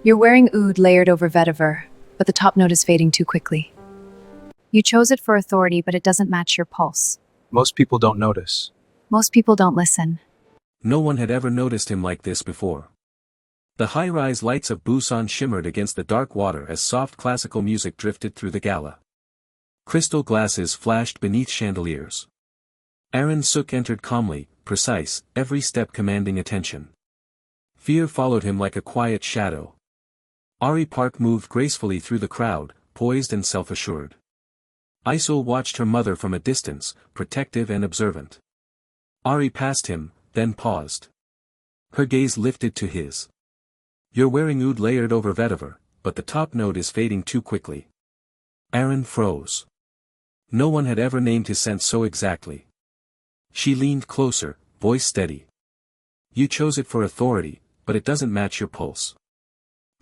You're wearing oud layered over vetiver, but the top note is fading too quickly. You chose it for authority, but it doesn't match your pulse. Most people don't notice. Most people don't listen. No one had ever noticed him like this before. The high-rise lights of Busan shimmered against the dark water as soft classical music drifted through the gala. Crystal glasses flashed beneath chandeliers. Aaron Suk entered calmly, precise, every step commanding attention. Fear followed him like a quiet shadow. Ari Park moved gracefully through the crowd, poised and self-assured. Isil watched her mother from a distance, protective and observant. Ari passed him, then paused. Her gaze lifted to his. You're wearing oud layered over vetiver, but the top note is fading too quickly. Aaron froze. No one had ever named his scent so exactly. She leaned closer, voice steady. You chose it for authority, but it doesn't match your pulse.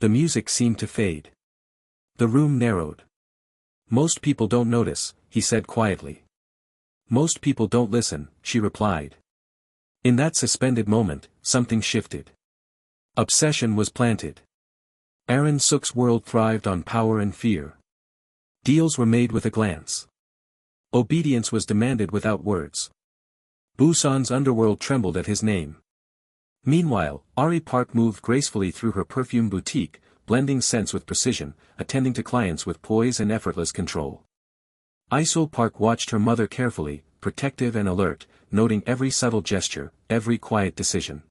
The music seemed to fade. The room narrowed. Most people don't notice, he said quietly. Most people don't listen, she replied. In that suspended moment, something shifted. Obsession was planted. Aaron Suk's world thrived on power and fear. Deals were made with a glance. Obedience was demanded without words. Busan's underworld trembled at his name. Meanwhile, Ari Park moved gracefully through her perfume boutique, blending scents with precision, attending to clients with poise and effortless control. Isil Park watched her mother carefully, protective and alert, noting every subtle gesture, every quiet decision.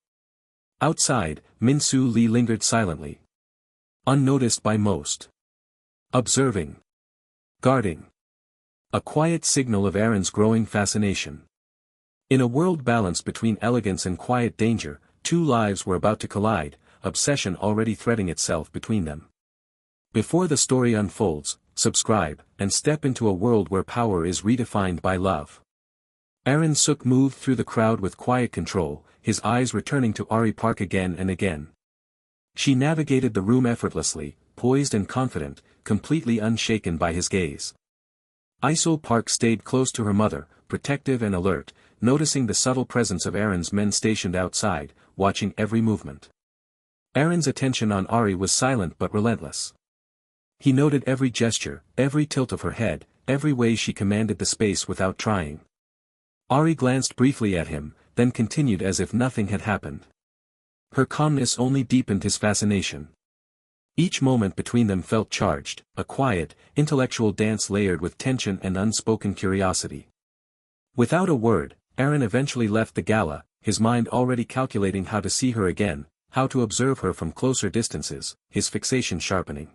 Outside, Min-soo Lee lingered silently. Unnoticed by most. Observing. Guarding. A quiet signal of Aaron's growing fascination. In a world balanced between elegance and quiet danger, two lives were about to collide, obsession already threading itself between them. Before the story unfolds, subscribe, and step into a world where power is redefined by love. Aaron Suk moved through the crowd with quiet control, his eyes returning to Ari Park again and again. She navigated the room effortlessly, poised and confident, completely unshaken by his gaze. Isil Park stayed close to her mother, protective and alert, noticing the subtle presence of Aaron's men stationed outside, watching every movement. Aaron's attention on Ari was silent but relentless. He noted every gesture, every tilt of her head, every way she commanded the space without trying. Ari glanced briefly at him, then continued as if nothing had happened. Her calmness only deepened his fascination. Each moment between them felt charged, a quiet, intellectual dance layered with tension and unspoken curiosity. Without a word, Aaron eventually left the gala, his mind already calculating how to see her again, how to observe her from closer distances, his fixation sharpening.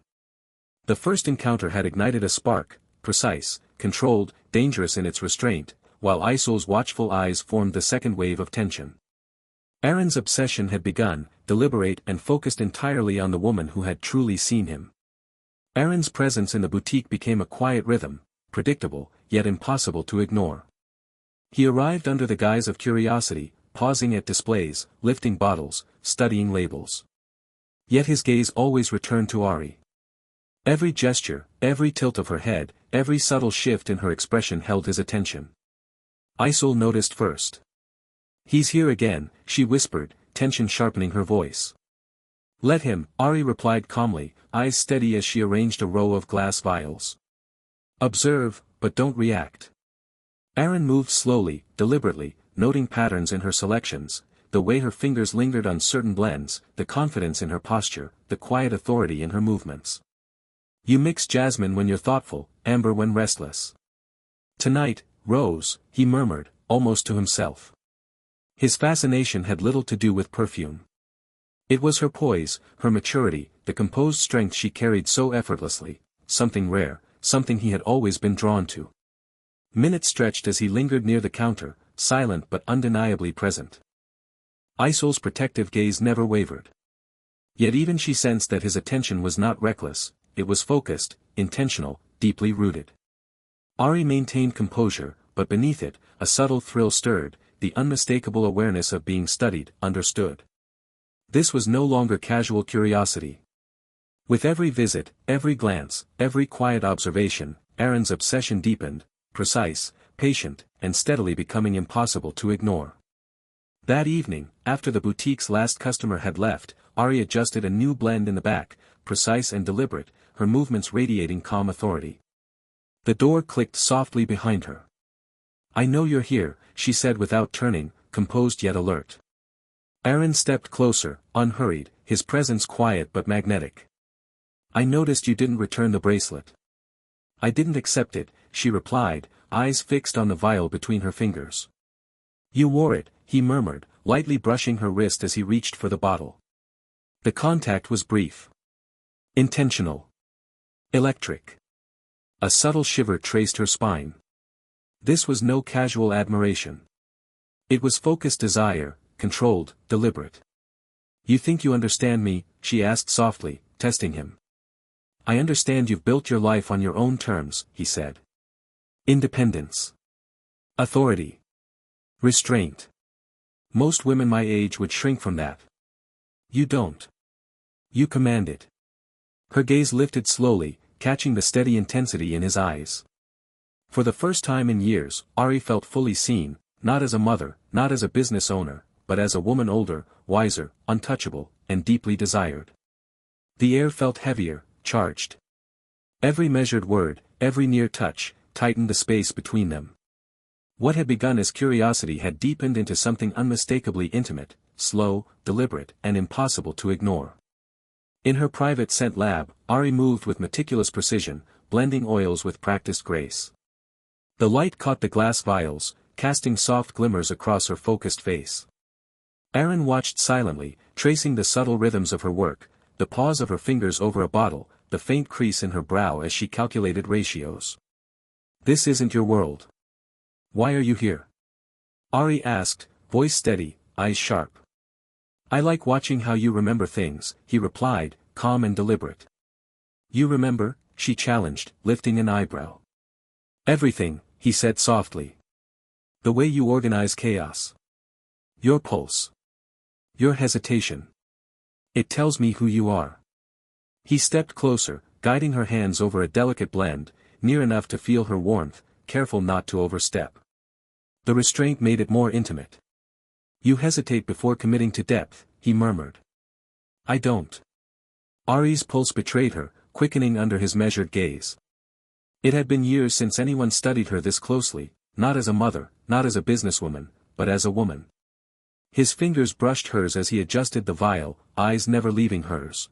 The first encounter had ignited a spark, precise, controlled, dangerous in its restraint, while Isil's watchful eyes formed the second wave of tension. Aaron's obsession had begun, deliberate and focused entirely on the woman who had truly seen him. Aaron's presence in the boutique became a quiet rhythm, predictable, yet impossible to ignore. He arrived under the guise of curiosity, pausing at displays, lifting bottles, studying labels. Yet his gaze always returned to Ari. Every gesture, every tilt of her head, every subtle shift in her expression held his attention. Isil noticed first. He's here again, she whispered, tension sharpening her voice. Let him, Ari replied calmly, eyes steady as she arranged a row of glass vials. Observe, but don't react. Aaron moved slowly, deliberately, noting patterns in her selections, the way her fingers lingered on certain blends, the confidence in her posture, the quiet authority in her movements. You mix jasmine when you're thoughtful, amber when restless. Tonight, Rose, he murmured, almost to himself. His fascination had little to do with perfume. It was her poise, her maturity, the composed strength she carried so effortlessly, something rare, something he had always been drawn to. Minutes stretched as he lingered near the counter, silent but undeniably present. Isil's protective gaze never wavered. Yet even she sensed that his attention was not reckless, it was focused, intentional, deeply rooted. Ari maintained composure, but beneath it, a subtle thrill stirred, the unmistakable awareness of being studied, understood. This was no longer casual curiosity. With every visit, every glance, every quiet observation, Aaron's obsession deepened, precise, patient, and steadily becoming impossible to ignore. That evening, after the boutique's last customer had left, Ari adjusted a new blend in the back, precise and deliberate, her movements radiating calm authority. The door clicked softly behind her. "I know you're here," she said without turning, composed yet alert. Aaron stepped closer, unhurried, his presence quiet but magnetic. "I noticed you didn't return the bracelet." "I didn't accept it," she replied, eyes fixed on the vial between her fingers. "You wore it," he murmured, lightly brushing her wrist as he reached for the bottle. The contact was brief. Intentional. Electric. A subtle shiver traced her spine. This was no casual admiration. It was focused desire, controlled, deliberate. "You think you understand me?" she asked softly, testing him. "I understand you've built your life on your own terms," he said. Independence. Authority. Restraint. Most women my age would shrink from that. You don't. You command it. Her gaze lifted slowly, catching the steady intensity in his eyes. For the first time in years, Ari felt fully seen, not as a mother, not as a business owner, but as a woman older, wiser, untouchable, and deeply desired. The air felt heavier, charged. Every measured word, every near touch, tightened the space between them. What had begun as curiosity had deepened into something unmistakably intimate, slow, deliberate, and impossible to ignore. In her private scent lab, Ari moved with meticulous precision, blending oils with practiced grace. The light caught the glass vials, casting soft glimmers across her focused face. Aaron watched silently, tracing the subtle rhythms of her work, the pause of her fingers over a bottle, the faint crease in her brow as she calculated ratios. "This isn't your world. Why are you here?" Ari asked, voice steady, eyes sharp. "I like watching how you remember things," he replied, calm and deliberate. "You remember?" she challenged, lifting an eyebrow. "Everything," he said softly. "The way you organize chaos. Your pulse. Your hesitation. It tells me who you are." He stepped closer, guiding her hands over a delicate blend, near enough to feel her warmth, careful not to overstep. The restraint made it more intimate. "You hesitate before committing to depth," he murmured. "I don't." Ari's pulse betrayed her, quickening under his measured gaze. It had been years since anyone studied her this closely, not as a mother, not as a businesswoman, but as a woman. His fingers brushed hers as he adjusted the vial, eyes never leaving hers.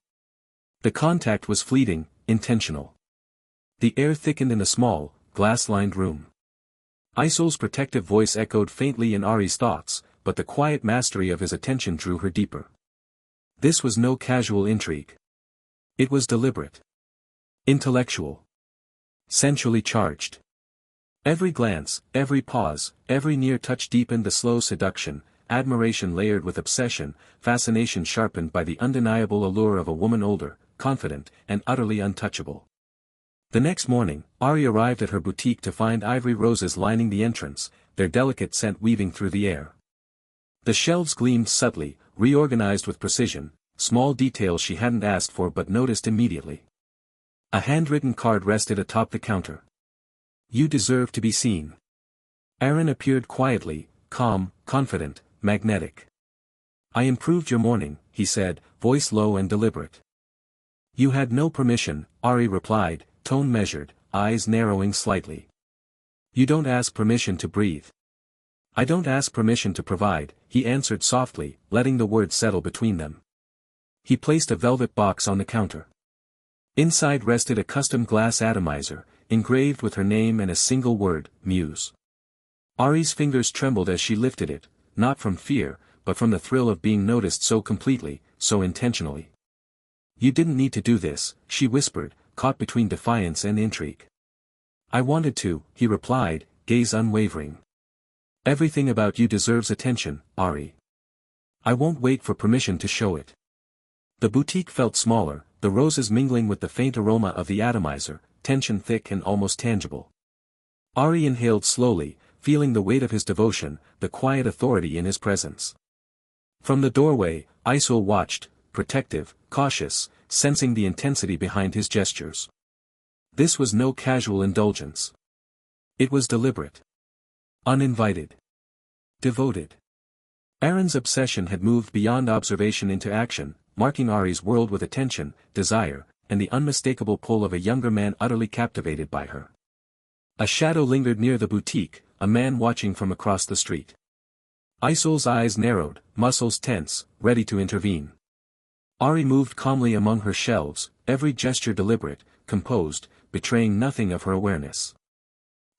The contact was fleeting, intentional. The air thickened in the small, glass-lined room. Isol's protective voice echoed faintly in Ari's thoughts, but the quiet mastery of his attention drew her deeper. This was no casual intrigue. It was deliberate. Intellectual. Sensually charged. Every glance, every pause, every near touch deepened the slow seduction, admiration layered with obsession, fascination sharpened by the undeniable allure of a woman older, confident, and utterly untouchable. The next morning, Ari arrived at her boutique to find ivory roses lining the entrance, their delicate scent weaving through the air. The shelves gleamed subtly, reorganized with precision, small details she hadn't asked for but noticed immediately. A handwritten card rested atop the counter. "You deserve to be seen." Aaron appeared quietly, calm, confident, magnetic. "I improved your morning," he said, voice low and deliberate. "You had no permission," Ari replied, tone measured, eyes narrowing slightly. "You don't ask permission to breathe." "I don't ask permission to provide," he answered softly, letting the words settle between them. He placed a velvet box on the counter. Inside rested a custom glass atomizer, engraved with her name and a single word, Muse. Ari's fingers trembled as she lifted it, not from fear, but from the thrill of being noticed so completely, so intentionally. "You didn't need to do this," she whispered, caught between defiance and intrigue. "I wanted to," he replied, gaze unwavering. "Everything about you deserves attention, Ari. I won't wait for permission to show it." The boutique felt smaller, the roses mingling with the faint aroma of the atomizer, tension thick and almost tangible. Ari inhaled slowly, feeling the weight of his devotion, the quiet authority in his presence. From the doorway, Isol watched, protective, cautious, sensing the intensity behind his gestures. This was no casual indulgence. It was deliberate. Uninvited. Devoted. Aaron's obsession had moved beyond observation into action, marking Ari's world with attention, desire, and the unmistakable pull of a younger man utterly captivated by her. A shadow lingered near the boutique, a man watching from across the street. Isol's eyes narrowed, muscles tense, ready to intervene. Ari moved calmly among her shelves, every gesture deliberate, composed, betraying nothing of her awareness.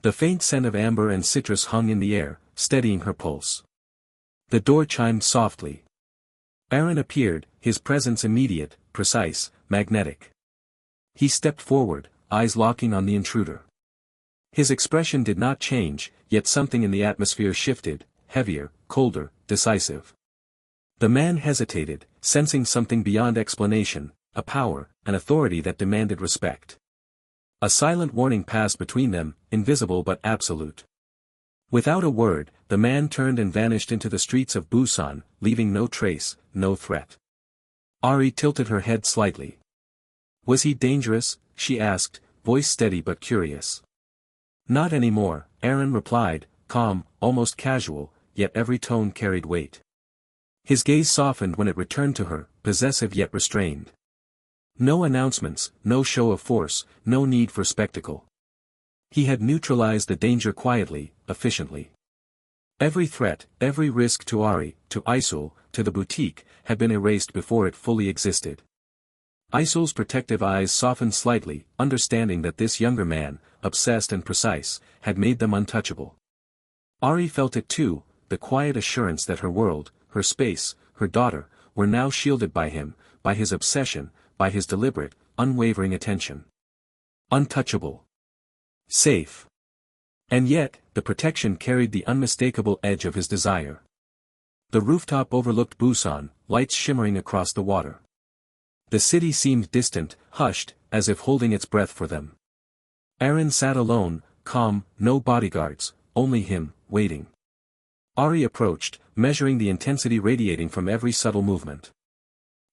The faint scent of amber and citrus hung in the air, steadying her pulse. The door chimed softly. Aaron appeared, his presence immediate, precise, magnetic. He stepped forward, eyes locking on the intruder. His expression did not change, yet something in the atmosphere shifted, heavier, colder, decisive. The man hesitated, sensing something beyond explanation, a power, an authority that demanded respect. A silent warning passed between them, invisible but absolute. Without a word, the man turned and vanished into the streets of Busan, leaving no trace, no threat. Ari tilted her head slightly. Was he dangerous? She asked, voice steady but curious. Not anymore, Aaron replied, calm, almost casual, yet every tone carried weight. His gaze softened when it returned to her, possessive yet restrained. No announcements, no show of force, no need for spectacle. He had neutralized the danger quietly, efficiently. Every threat, every risk to Ari, to Isol, to the boutique, had been erased before it fully existed. Isol's protective eyes softened slightly, understanding that this younger man, obsessed and precise, had made them untouchable. Ari felt it too, the quiet assurance that her world, her space, her daughter, were now shielded by him, by his obsession, by his deliberate, unwavering attention. Untouchable. Safe. And yet, the protection carried the unmistakable edge of his desire. The rooftop overlooked Busan, lights shimmering across the water. The city seemed distant, hushed, as if holding its breath for them. Aaron sat alone, calm, no bodyguards, only him, waiting. Ari approached, measuring the intensity radiating from every subtle movement.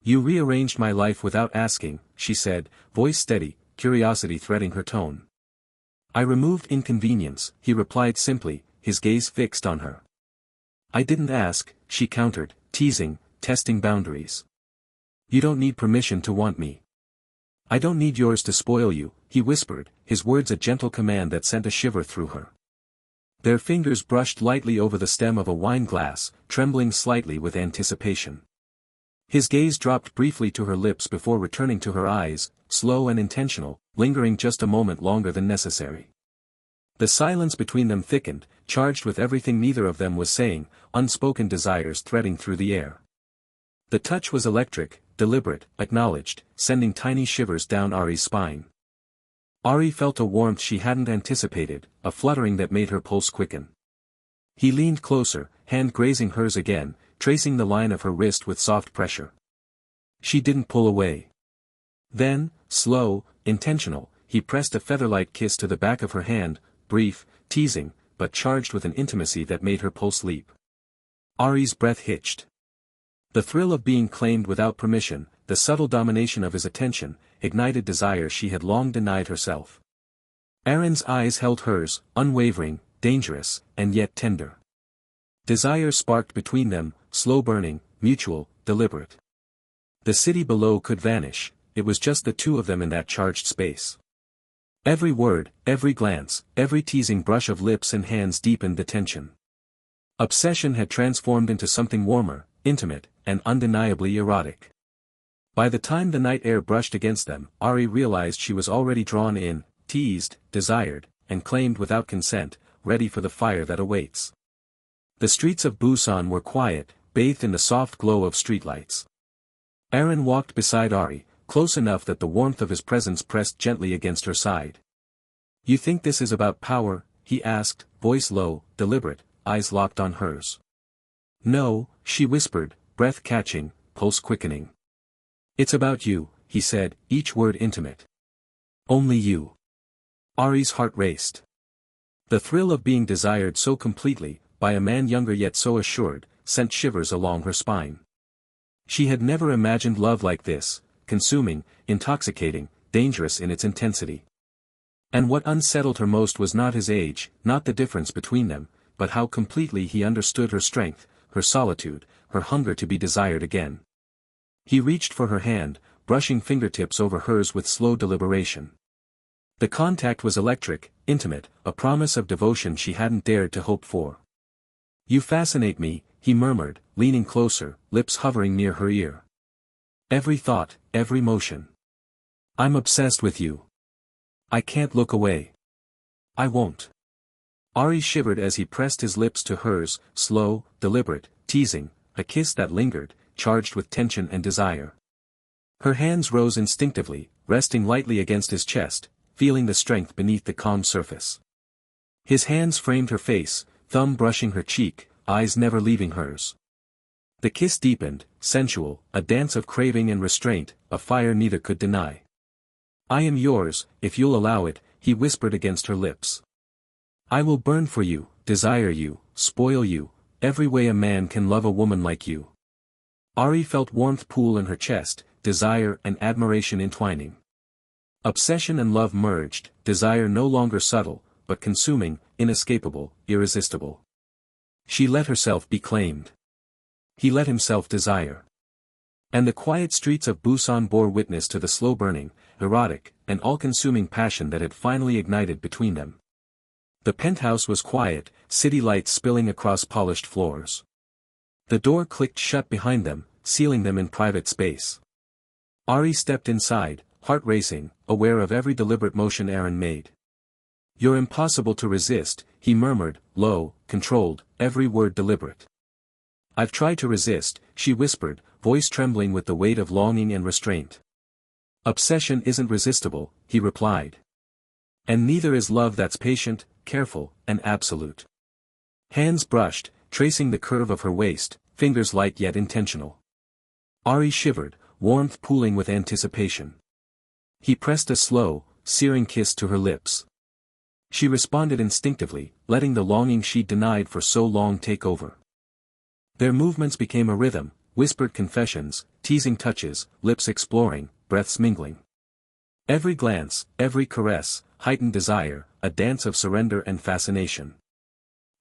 You rearranged my life without asking, she said, voice steady, curiosity threading her tone. I removed inconvenience, he replied simply, his gaze fixed on her. I didn't ask, she countered, teasing, testing boundaries. You don't need permission to want me. I don't need yours to spoil you, he whispered, his words a gentle command that sent a shiver through her. Their fingers brushed lightly over the stem of a wine glass, trembling slightly with anticipation. His gaze dropped briefly to her lips before returning to her eyes, slow and intentional, lingering just a moment longer than necessary. The silence between them thickened, charged with everything neither of them was saying, unspoken desires threading through the air. The touch was electric, deliberate, acknowledged, sending tiny shivers down Ari's spine. Ari felt a warmth she hadn't anticipated, a fluttering that made her pulse quicken. He leaned closer, hand grazing hers again, tracing the line of her wrist with soft pressure. She didn't pull away. Then, slow, intentional, he pressed a feather-light kiss to the back of her hand, brief, teasing, but charged with an intimacy that made her pulse leap. Ari's breath hitched. The thrill of being claimed without permission, the subtle domination of his attention, ignited desire she had long denied herself. Aaron's eyes held hers, unwavering, dangerous, and yet tender. Desire sparked between them, slow-burning, mutual, deliberate. The city below could vanish, it was just the two of them in that charged space. Every word, every glance, every teasing brush of lips and hands deepened the tension. Obsession had transformed into something warmer, intimate, and undeniably erotic. By the time the night air brushed against them, Ari realized she was already drawn in, teased, desired, and claimed without consent, ready for the fire that awaits. The streets of Busan were quiet, bathed in the soft glow of streetlights. Aaron walked beside Ari, close enough that the warmth of his presence pressed gently against her side. You think this is about power? He asked, voice low, deliberate, eyes locked on hers. No, she whispered, breath catching, pulse quickening. It's about you, he said, each word intimate. Only you. Ari's heart raced. The thrill of being desired so completely, by a man younger yet so assured, sent shivers along her spine. She had never imagined love like this, consuming, intoxicating, dangerous in its intensity. And what unsettled her most was not his age, not the difference between them, but how completely he understood her strength, her solitude, her hunger to be desired again. He reached for her hand, brushing fingertips over hers with slow deliberation. The contact was electric, intimate, a promise of devotion she hadn't dared to hope for. "You fascinate me," he murmured, leaning closer, lips hovering near her ear. "Every thought, every motion. I'm obsessed with you. I can't look away. I won't." Ari shivered as he pressed his lips to hers, slow, deliberate, teasing, a kiss that lingered, charged with tension and desire. Her hands rose instinctively, resting lightly against his chest, feeling the strength beneath the calm surface. His hands framed her face, thumb brushing her cheek, eyes never leaving hers. The kiss deepened, sensual, a dance of craving and restraint, a fire neither could deny. "I am yours, if you'll allow it," he whispered against her lips. "I will burn for you, desire you, spoil you, every way a man can love a woman like you." Ari felt warmth pool in her chest, desire and admiration entwining. Obsession and love merged, desire no longer subtle, but consuming, inescapable, irresistible. She let herself be claimed. He let himself desire. And the quiet streets of Busan bore witness to the slow-burning, erotic, and all-consuming passion that had finally ignited between them. The penthouse was quiet, city lights spilling across polished floors. The door clicked shut behind them, sealing them in private space. Ari stepped inside, heart racing, aware of every deliberate motion Aaron made. "You're impossible to resist," he murmured, low, controlled, every word deliberate. "I've tried to resist," she whispered, voice trembling with the weight of longing and restraint. "Obsession isn't resistible," he replied. "And neither is love that's patient, careful, and absolute." Hands brushed, tracing the curve of her waist, fingers light yet intentional. Ari shivered, warmth pooling with anticipation. He pressed a slow, searing kiss to her lips. She responded instinctively, letting the longing she'd denied for so long take over. Their movements became a rhythm, whispered confessions, teasing touches, lips exploring, breaths mingling. Every glance, every caress, heightened desire, a dance of surrender and fascination.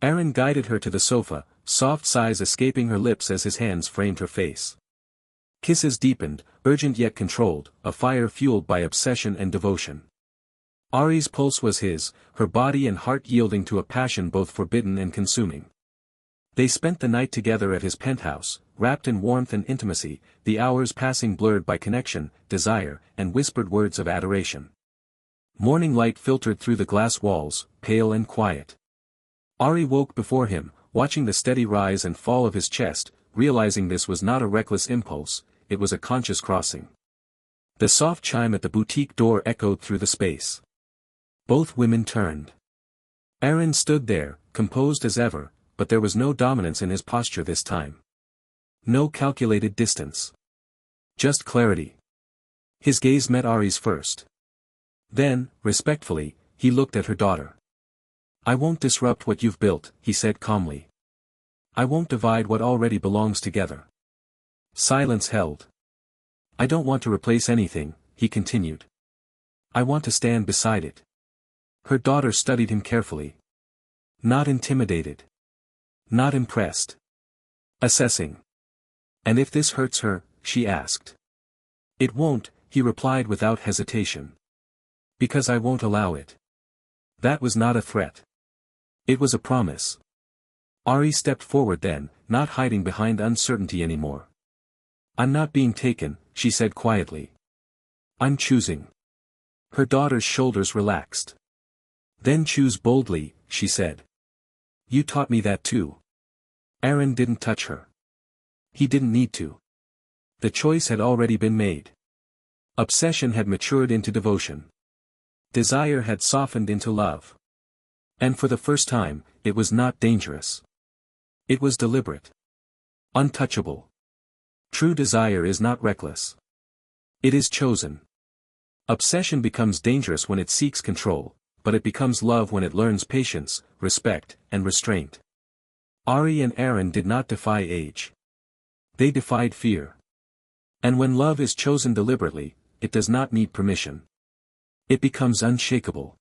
Aaron guided her to the sofa, soft sighs escaping her lips as his hands framed her face. Kisses deepened, urgent yet controlled, a fire fueled by obsession and devotion. Ari's pulse was his, her body and heart yielding to a passion both forbidden and consuming. They spent the night together at his penthouse, wrapped in warmth and intimacy, the hours passing blurred by connection, desire, and whispered words of adoration. Morning light filtered through the glass walls, pale and quiet. Ari woke before him, watching the steady rise and fall of his chest, realizing this was not a reckless impulse, it was a conscious crossing. The soft chime at the boutique door echoed through the space. Both women turned. Aaron stood there, composed as ever, but there was no dominance in his posture this time. No calculated distance. Just clarity. His gaze met Ari's first. Then, respectfully, he looked at her daughter. "I won't disrupt what you've built," he said calmly. "I won't divide what already belongs together." Silence held. "I don't want to replace anything," he continued. "I want to stand beside it." Her daughter studied him carefully. Not intimidated. Not impressed. Assessing. "And if this hurts her?" she asked. "It won't," he replied without hesitation. "Because I won't allow it." That was not a threat. It was a promise. Ari stepped forward then, not hiding behind uncertainty anymore. "I'm not being taken," she said quietly. "I'm choosing." Her daughter's shoulders relaxed. "Then choose boldly," she said. "You taught me that too." Aaron didn't touch her. He didn't need to. The choice had already been made. Obsession had matured into devotion. Desire had softened into love. And for the first time, it was not dangerous. It was deliberate. Untouchable. True desire is not reckless. It is chosen. Obsession becomes dangerous when it seeks control, but it becomes love when it learns patience, respect, and restraint. Ari and Aaron did not defy age. They defied fear. And when love is chosen deliberately, it does not need permission. It becomes unshakable.